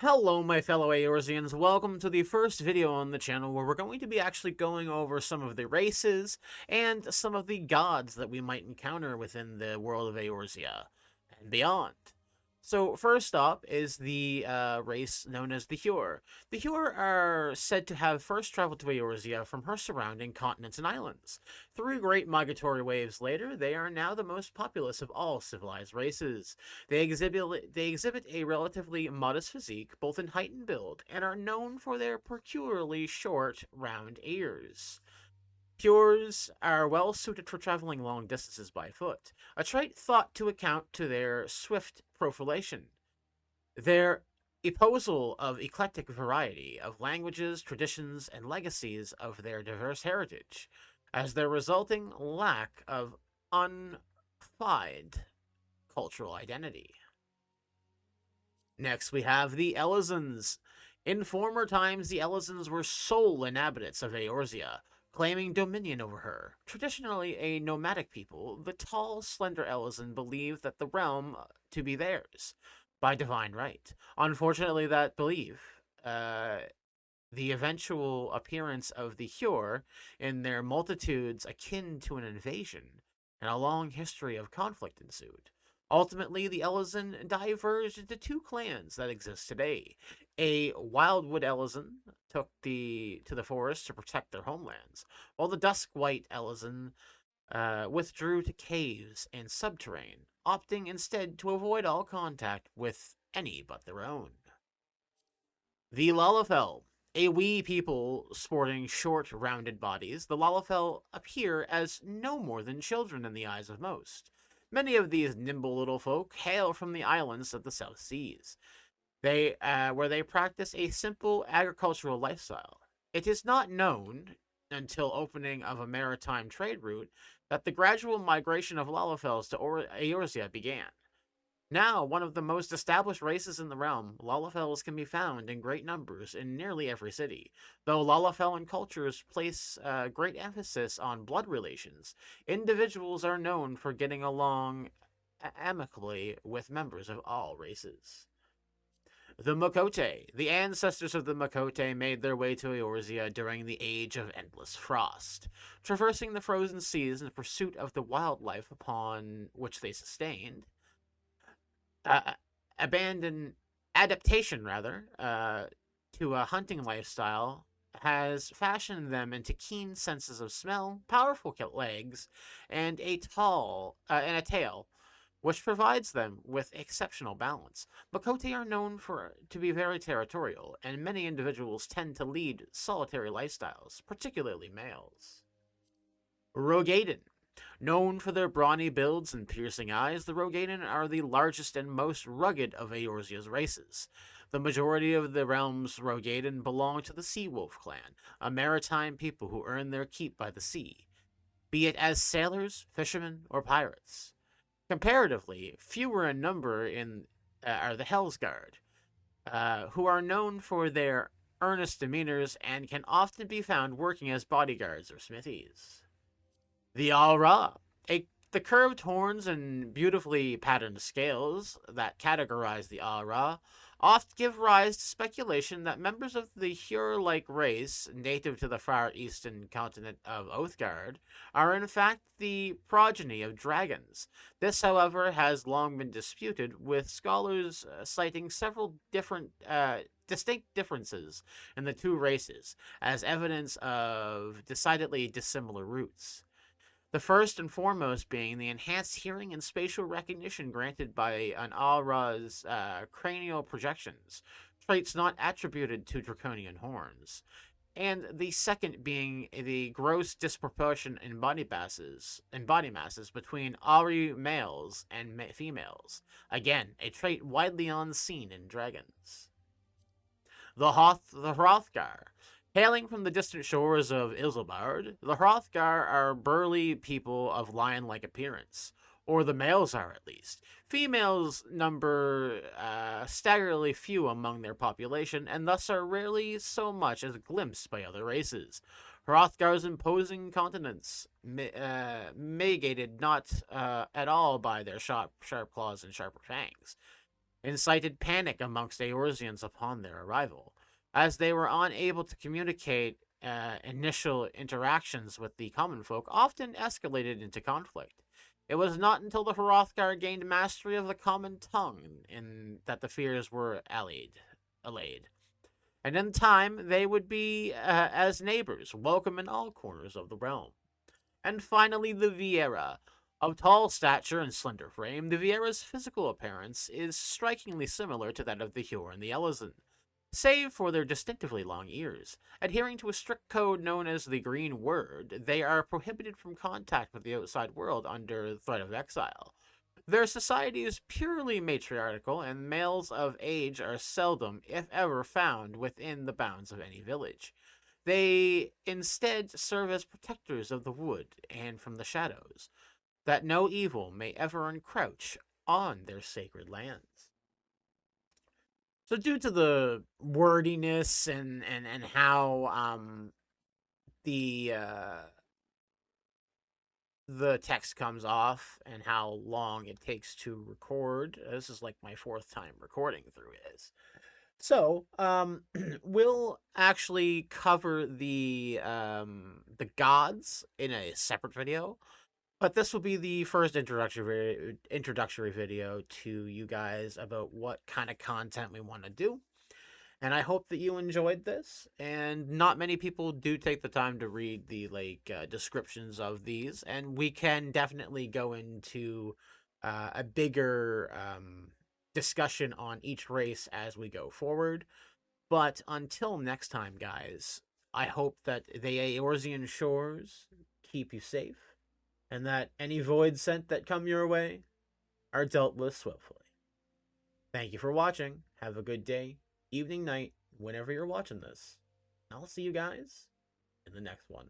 Hello, my fellow Eorzeans. Welcome to the first video on the channel where we're going to be actually going over some of the races and some of the gods that we might encounter within the world of Eorzea and beyond. So first up is the race known as the Hure. The Hure are said to have first traveled to Eorzea from her surrounding continents and islands. Three great migratory waves later, they are now the most populous of all civilized races. They exhibit a relatively modest physique, both in height and build, and are known for their peculiarly short, round ears. Pures are well suited for traveling long distances by foot, a trait thought to account to their swift profilation. Their espousal of eclectic variety of languages, traditions, and legacies of their diverse heritage, as their resulting lack of unfied cultural identity. Next, we have the Elizons. In former times, the Elizons were sole inhabitants of Eorzea, claiming dominion over her. Traditionally a nomadic people, the tall, slender Elizon believed that the realm to be theirs by divine right. Unfortunately, that belief, the eventual appearance of the Hure in their multitudes akin to an invasion, and a long history of conflict ensued. Ultimately, the Elizon diverged into two clans that exist today. A Wildwood Elizon took to the forest to protect their homelands, while the Duskwhite Elizon withdrew to caves and subterrane, opting instead to avoid all contact with any but their own. The Lalafell. A wee people sporting short, rounded bodies, the Lalafell appear as no more than children in the eyes of most. Many of these nimble little folk hail from the islands of the South Seas, where they practice a simple agricultural lifestyle. It is not known, until opening of a maritime trade route, that the gradual migration of Lalafells to Eorzea began. Now, one of the most established races in the realm, Lalafells can be found in great numbers in nearly every city. Though Lalafellan cultures place great emphasis on blood relations, individuals are known for getting along amicably with members of all races. The Makote. The ancestors of the Makote made their way to Eorzea during the Age of Endless Frost, traversing the frozen seas in pursuit of the wildlife upon which they sustained uh, abandon adaptation rather to a hunting lifestyle has fashioned them into keen senses of smell, powerful legs, and a tail, which provides them with exceptional balance. Makote are known to be very territorial, and many individuals tend to lead solitary lifestyles, particularly males. Rogaden. Known for their brawny builds and piercing eyes, the Rogaden are the largest and most rugged of Eorzea's races. The majority of the realm's Rogaden belong to the Sea Wolf clan, a maritime people who earn their keep by the sea, be it as sailors, fishermen, or pirates. Comparatively, fewer in number are the Hellsguard, who are known for their earnest demeanors and can often be found working as bodyguards or smithies. The Aura. The curved horns and beautifully patterned scales that categorize the Aura oft give rise to speculation that members of the Hure-like race, native to the far eastern continent of Oathguard, are in fact the progeny of dragons. This, however, has long been disputed, with scholars citing several distinct differences in the two races as evidence of decidedly dissimilar roots. The first and foremost being the enhanced hearing and spatial recognition granted by an Aura's cranial projections, traits not attributed to draconian horns. And the second being the gross disproportion in body masses between Auri males and females. Again, a trait widely unseen in dragons. The Hrothgar. Hailing from the distant shores of Isambard, the Hrothgar are burly people of lion-like appearance, or the males are at least. Females number staggeringly few among their population, and thus are rarely so much as glimpsed by other races. Hrothgar's imposing countenance, mitigated not at all by their sharp claws and sharper fangs, incited panic amongst Eorzeans upon their arrival, as they were unable to communicate. Initial interactions with the common folk often escalated into conflict. It was not until the Hrothgar gained mastery of the common tongue that the fears were allayed. And in time, they would be, as neighbors, welcome in all corners of the realm. And finally, the Viera. Of tall stature and slender frame, the Viera's physical appearance is strikingly similar to that of the Hjor and the Elezen, save for their distinctively long ears. Adhering to a strict code known as the Green Word, they are prohibited from contact with the outside world under threat of exile. Their society is purely matriarchal, and males of age are seldom, if ever, found within the bounds of any village. They instead serve as protectors of the wood and from the shadows, that no evil may ever encroach on their sacred lands. So, due to the wordiness and how the the text comes off and how long it takes to record, this is like my fourth time recording through this. So, we'll actually cover the gods in a separate video. But this will be the first introductory video to you guys about what kind of content we want to do. And I hope that you enjoyed this. And not many people do take the time to read the descriptions of these. And we can definitely go into a bigger discussion on each race as we go forward. But until next time, guys, I hope that the Eorzean shores keep you safe, and that any void sent that come your way are dealt with swiftly. Thank you for watching. Have a good day, evening, night, whenever you're watching this. I'll see you guys in the next one.